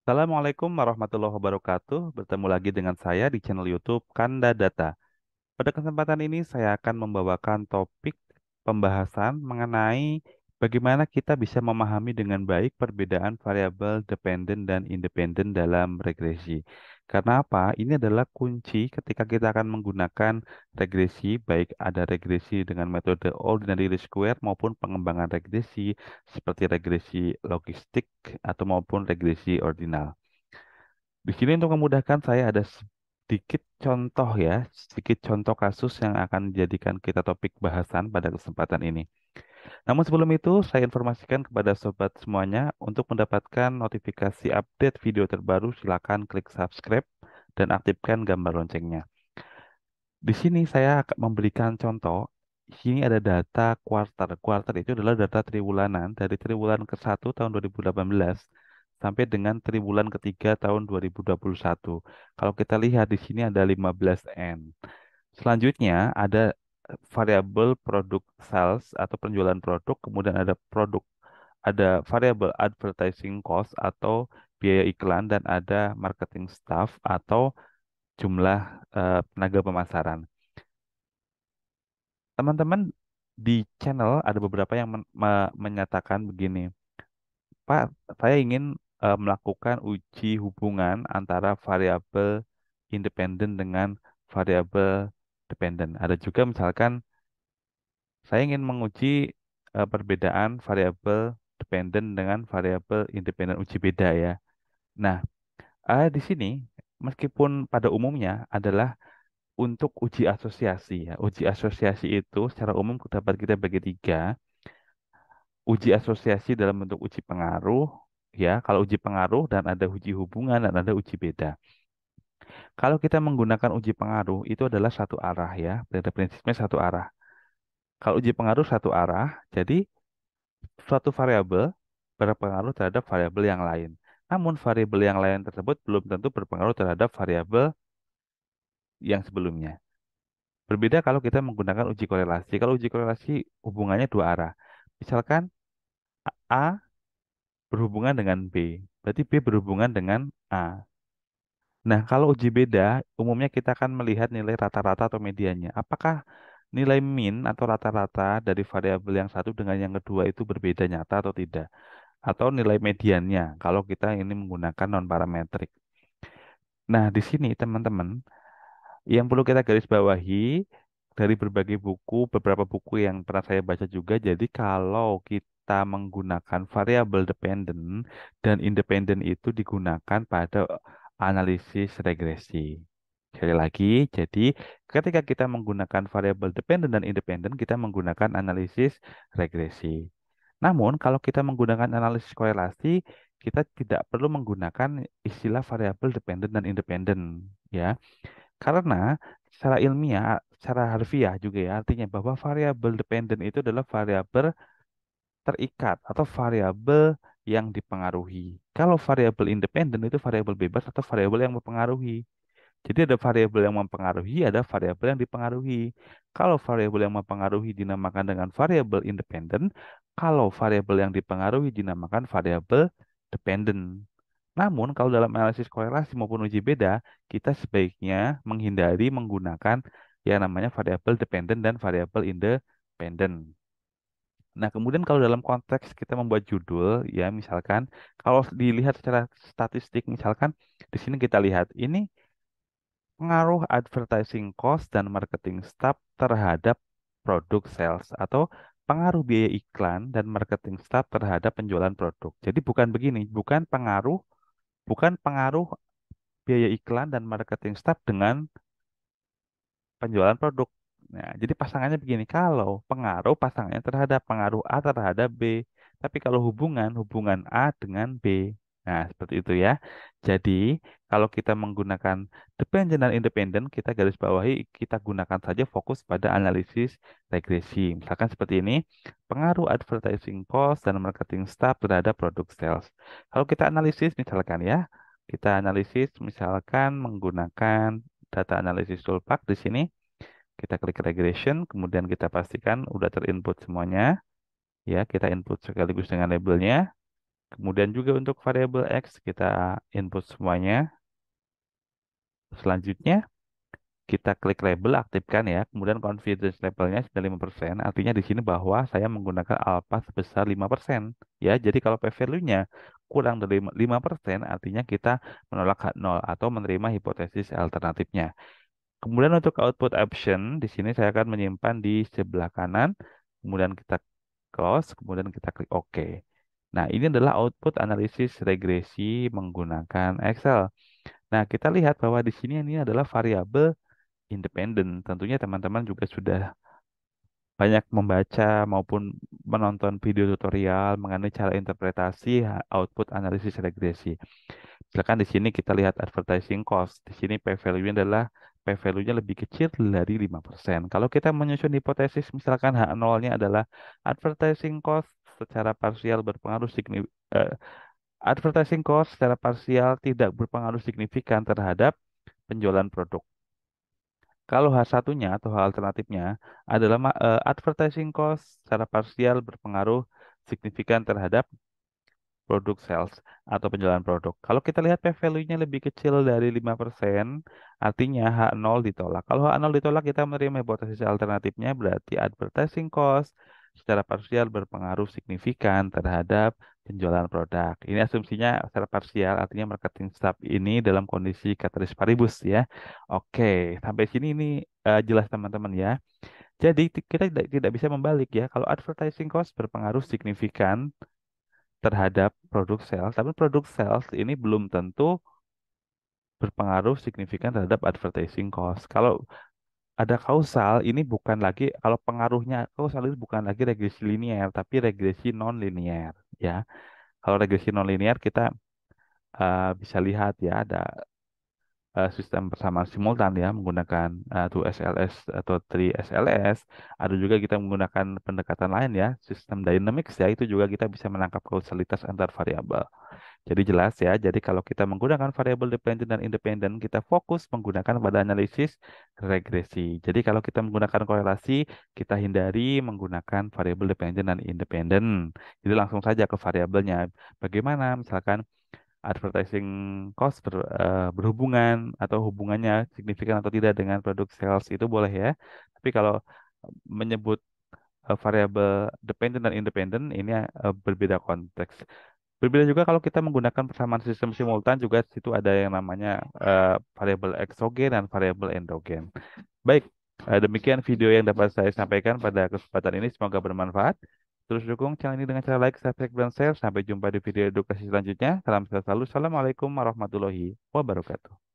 Assalamualaikum warahmatullahi wabarakatuh. Bertemu lagi dengan saya di channel YouTube Kanda Data. Pada kesempatan ini saya akan membawakan topik pembahasan mengenai bagaimana kita bisa memahami dengan baik perbedaan variabel dependen dan independen dalam regresi. Karena apa? Ini adalah kunci ketika kita akan menggunakan regresi, baik ada regresi dengan metode ordinary least square maupun pengembangan regresi seperti regresi logistik atau maupun regresi ordinal. Di sini untuk memudahkan saya ada sedikit contoh ya, sedikit contoh kasus yang akan dijadikan kita topik bahasan pada kesempatan ini. Namun sebelum itu, saya informasikan kepada sobat semuanya untuk mendapatkan notifikasi update video terbaru, silakan klik subscribe dan aktifkan gambar loncengnya. Di sini saya akan memberikan contoh. Di sini ada data kuartal. Kuartal itu adalah data triwulanan dari triwulan ke-1 tahun 2018 sampai dengan triwulan ketiga tahun 2021. Kalau kita lihat di sini ada 15N. Selanjutnya ada variabel produk sales atau penjualan produk, kemudian ada produk, ada variabel advertising cost atau biaya iklan dan ada marketing staff atau jumlah tenaga pemasaran. Teman-teman di channel ada beberapa yang menyatakan begini, Pak, saya ingin melakukan uji hubungan antara variabel independen dengan variabel dependen. Ada juga misalkan saya ingin menguji perbedaan variabel dependen dengan variabel independen, uji beda ya. Nah, di sini meskipun pada umumnya adalah untuk uji asosiasi ya. Uji asosiasi itu secara umum dapat kita bagi tiga. Uji asosiasi dalam bentuk uji pengaruh, ya. Kalau uji pengaruh dan ada uji hubungan dan ada uji beda. Kalau kita menggunakan uji pengaruh itu adalah satu arah ya. Pada prinsipnya satu arah. Kalau uji pengaruh satu arah, jadi suatu variabel berpengaruh terhadap variabel yang lain. Namun variabel yang lain tersebut belum tentu berpengaruh terhadap variabel yang sebelumnya. Berbeda kalau kita menggunakan uji korelasi. Kalau uji korelasi hubungannya dua arah. Misalkan A berhubungan dengan B, berarti B berhubungan dengan A. Nah, kalau uji beda, umumnya kita akan melihat nilai rata-rata atau mediannya. Apakah nilai min atau rata-rata dari variabel yang satu dengan yang kedua itu berbeda nyata atau tidak? Atau nilai mediannya kalau kita ini menggunakan non-parametrik. Nah, di sini teman-teman, yang perlu kita garis bawahi dari berbagai buku, beberapa buku yang pernah saya baca juga, jadi kalau kita menggunakan variabel dependen dan independen itu digunakan pada analisis regresi. Sekali lagi, jadi ketika kita menggunakan variabel dependen dan independen, kita menggunakan analisis regresi. Namun, kalau kita menggunakan analisis korelasi, kita tidak perlu menggunakan istilah variabel dependen dan independen, ya. Karena secara ilmiah, secara harfiah juga ya, artinya bahwa variabel dependen itu adalah variabel terikat atau variabel yang dipengaruhi. Kalau variabel independen itu variabel bebas atau variabel yang mempengaruhi. Jadi ada variabel yang mempengaruhi, ada variabel yang dipengaruhi. Kalau variabel yang mempengaruhi dinamakan dengan variabel independen, kalau variabel yang dipengaruhi dinamakan variabel dependen. Namun, kalau dalam analisis korelasi maupun uji beda, kita sebaiknya menghindari menggunakan yang namanya variabel dependen dan variabel independen. Nah, kemudian kalau dalam konteks kita membuat judul, ya misalkan, kalau dilihat secara statistik, misalkan di sini kita lihat, ini pengaruh advertising cost dan marketing staff terhadap produk sales atau pengaruh biaya iklan dan marketing staff terhadap penjualan produk. Jadi bukan begini, bukan pengaruh biaya iklan dan marketing staff dengan penjualan produk. Nah, jadi pasangannya begini, kalau pengaruh pasangannya terhadap pengaruh A terhadap B, tapi kalau hubungan A dengan B. Nah, seperti itu ya. Jadi, kalau kita menggunakan dependen dan independen, kita garis bawahi, kita gunakan saja fokus pada analisis regresi. Misalkan seperti ini, pengaruh advertising cost dan marketing staff terhadap produk sales. Kalau kita analisis misalkan ya, kita analisis misalkan menggunakan data analisis toolpath di sini. Kita klik regression, kemudian kita pastikan udah terinput semuanya. Ya, kita input sekaligus dengan labelnya. Kemudian juga untuk variabel X kita input semuanya. Selanjutnya kita klik label, aktifkan ya. Kemudian confidence levelnya 95%. Artinya di sini bahwa saya menggunakan alpha sebesar 5%. Ya, jadi kalau p-value-nya kurang dari 5%, artinya kita menolak hak nol atau menerima hipotesis alternatifnya. Kemudian untuk output option, di sini saya akan menyimpan di sebelah kanan. Kemudian kita close, kemudian kita klik OK. Nah, ini adalah output analisis regresi menggunakan Excel. Nah, kita lihat bahwa di sini ini adalah variabel independen. Tentunya teman-teman juga sudah banyak membaca maupun menonton video tutorial mengenai cara interpretasi output analisis regresi. Misalkan di sini kita lihat advertising cost. Di sini P-value-nya adalah P-value-nya lebih kecil dari 5%. Kalau kita menyusun hipotesis misalkan H0-nya adalah advertising cost secara parsial berpengaruh advertising cost secara parsial tidak berpengaruh signifikan terhadap penjualan produk. Kalau H1-nya atau hal alternatifnya adalah advertising cost secara parsial berpengaruh signifikan terhadap produk sales atau penjualan produk. Kalau kita lihat P-value-nya lebih kecil dari 5%, artinya H0 ditolak. Kalau H0 ditolak, kita menerima hipotesis alternatifnya berarti advertising cost secara parsial berpengaruh signifikan terhadap penjualan produk. Ini asumsinya secara parsial, artinya marketing staff ini dalam kondisi ceteris paribus ya. Oke, sampai sini ini jelas teman-teman ya. Jadi kita tidak bisa membalik ya. Kalau advertising cost berpengaruh signifikan terhadap produk sales, tapi produk sales ini belum tentu berpengaruh signifikan terhadap advertising cost. Kalau ada kausal, ini bukan lagi, kalau pengaruhnya kausal itu bukan lagi regresi linear, tapi regresi non linear ya. Kalau regresi non linear kita bisa lihat ya ada sistem persamaan simultan ya menggunakan 2SLS atau 3SLS. Ada juga kita menggunakan pendekatan lain ya, sistem dynamics ya, itu juga kita bisa menangkap kausalitas antar variabel. Jadi jelas ya, jadi kalau kita menggunakan variabel dependent dan independen, kita fokus menggunakan pada analisis regresi. Jadi kalau kita menggunakan korelasi, kita hindari menggunakan variabel dependent dan independen. Jadi langsung saja ke variabelnya. Bagaimana misalkan advertising cost berhubungan atau hubungannya signifikan atau tidak dengan produk sales itu boleh ya. Tapi kalau menyebut variabel dependent dan independen ini berbeda konteks. Berbeda juga kalau kita menggunakan persamaan sistem simultan juga di situ ada yang namanya variabel eksogen dan variabel endogen. Baik, demikian video yang dapat saya sampaikan pada kesempatan ini. Semoga bermanfaat. Terus dukung channel ini dengan cara like, subscribe, dan share. Sampai jumpa di video edukasi selanjutnya. Salam sehat selalu. Assalamualaikum warahmatullahi wabarakatuh.